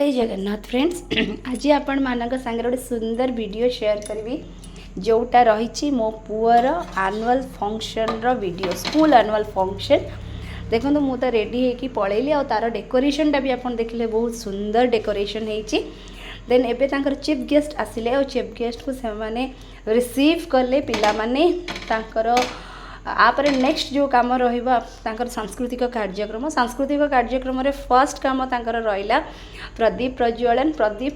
जय जगन्नाथ फ्रेंड्स आज आपण मानक सांगे गोटे सुंदर वीडियो शेयर करी जोटा रही मो poor annual function video school annual function देखो मु तो रेडी होगी पलैली आ तार डेकोरेशनटा भी आप देखिले बहुत सुंदर डेकोरेशन होती देन एबे तांकर चीफ गेस्ट आसिले और चीफ गेस्ट को से माने रिसीव कले पिला माने तांकर आपर नेक्स्ट जो काम रहा सांस्कृतिक कार्यक्रम रे फर्स्ट काम तांकर रहिला प्रदीप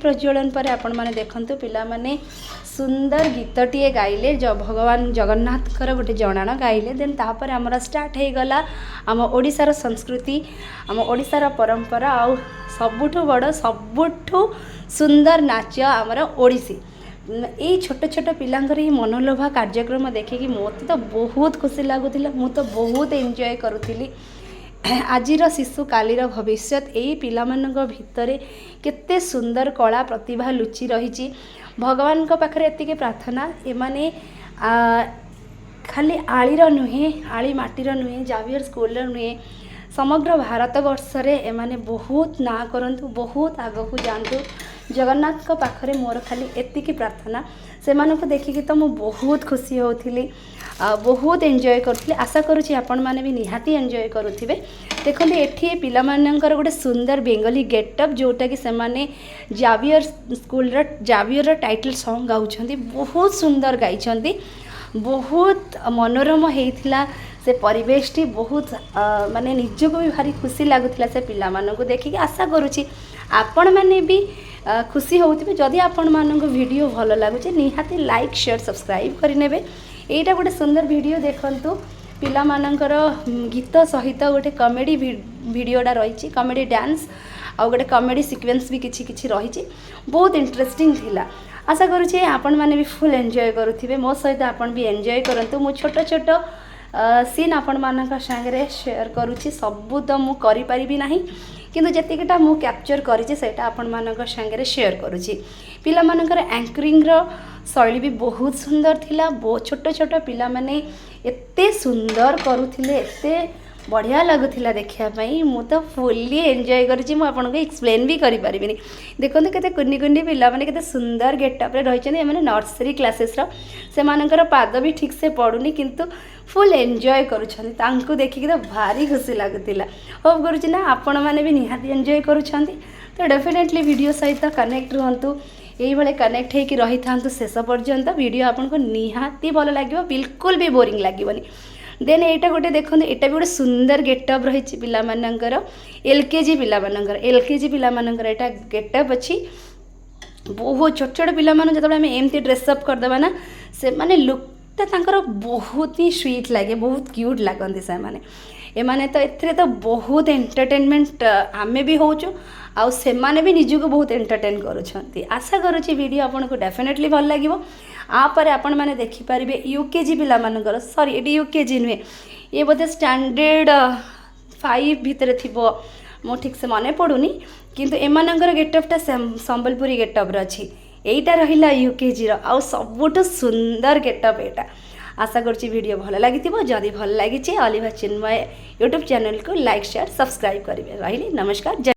प्रज्वलन पर आपण माने देखंतु पिला माने सुंदर गीतटीए गाइले जो भगवान जगन्नाथ गोटे जनाण गाइले देन तापर आमर स्टार्ट हो गला आम ओडिशार संस्कृति आम ओडिशार परंपरा आ सबुठु बड़ सबुठु सुंदर नाच आमर ओडिसी ये छोट छोट पिलांकर ये मनोलोभा कार्यक्रम देखिकी मत तो बहुत खुशी लगुला मु तो बहुत एंजॉय करुली आजिर शिशु कालीर भविष्य यही पिला भितर केते सुंदर कला प्रतिभा लुचि रही भगवान पाखे एति प्रार्थना एमाने खाली आलीर नुहे आली माटीर नुहे जावियर स्कूल नुहे समग्र भारत वर्ष रे एमाने बहुत ना करंतु बहुत आग को जातु जगन्नाथ पाखरे मोर खाली एतिकी प्रार्थना से मानक देखिकी तो मु बहुत खुशी होती बहुत एंजॉय करुँगी आशा करुँची आपण मैंने भी निहाती एंजॉय करुवे देखते ये पिला मानकर गोटे सुंदर बेंगली गेटअप जोटा कि से माने Xavier school Xavier title song गाउछंती बहुत सुंदर गाई बहुत मनोरम होता से परिवेशटी बहुत माने निजक भी भारी खुशी लगुला से पिला मानक देखिकी आशा करुँची आपण मैंने भी खुशी होते जदि आपण मानक वीडियो भल लगुचे निहाती लाइक शेयर सब्सक्राइब करने यहाँ गोटे सुंदर वीडियो देखंतु पिला मानकर गीत सहित गोटे कॉमेडी वीडियोटा रही कॉमेडी डांस आ गोटे कॉमेडी सीक्वेंस भी किछि रही बहुत इंटरेस्टिंग थिला आशा करुँचे आपण मैंने भी फुल एंजॉय करुवे मो सहित आपण भी एंजॉय करंतु मु छोट छोट सीन आपण मानक संगे शेयर करुँची सबू तो मु करि परिबी नाही किंतु जेतिकटा मु कैप्चर करिछि सेटा आपण मानक संगे शेयर करुँची पिला मानकर एंकरिंग रो शैली भी बहुत सुंदर थिला बहुत छोट छोट पिला माने एते सुंदर करुथिले एते बढ़िया लगुला देखापी मु तो फुल्ली एंजॉय करुँची मु आपनको एक्सप्लेन भी करि परिबिनी देखंतु केते कुनी कुनी पिला माने केते सुंदर गेटअप रे रहिछने माने नर्सरी क्लासेस रो से मानकर पाद भी ठीक से पडुनी किंतु फुल एंजॉय करुछंती तांको देखिक तो भारी खुशी लगुला होप करुछि ना आपण माने भी निहाती एंजॉय करुछंती तो डेफिनेटली वीडियो सहित कनेक्ट रुहंतु यही भाई कनेक्ट होकर रही था शेष पर्यंत वीडियो आपको निहाती भल लगे बिल्कुल भी बोरिंग लगेनि देन यहाँ गोटे देखो यहाँ भी गोटे सुंदर गेटअप रही पिला मानकर एलकेजी पिला मानकर एलकेजी पिला मानकर यहाँ गेटअप अच्छी बहुत छोट छोट पिला जो आम एमती ड्रेसअप करदेवा ना से माने लुकटा तांकर बहुत ही स्वीट लगे बहुत क्यूट लगती से माने एमाने तो एथिरे तो बहुत एंटरटेनमेंट आमे भी होचु आउ से माने भी निजको बहुत एंटरटेन करुछंती आशा करुछि वीडियो आपनको डेफिनेटली भल लागिवो आपर आपण माने देखि परिबे यूकेजी पिला मानकर सॉरी एटी यूकेजी नुहे ये बोधे स्टैंडर्ड 5 भितर थिबो मो ठीक से मने पडुनी किंतु एमानकर गेटअपटा संबलपुरी गेटअप रछि एटा रहिला यूकेजी रो आउ सबुठ सुंदर गेटअप एटा आशा करुँची वीडियो भल लगी जदि भल लगी अलिभा चिन्मय यूट्यूब चैनल को लाइक शेयर सब्सक्राइब करेंगे रही नमस्कार।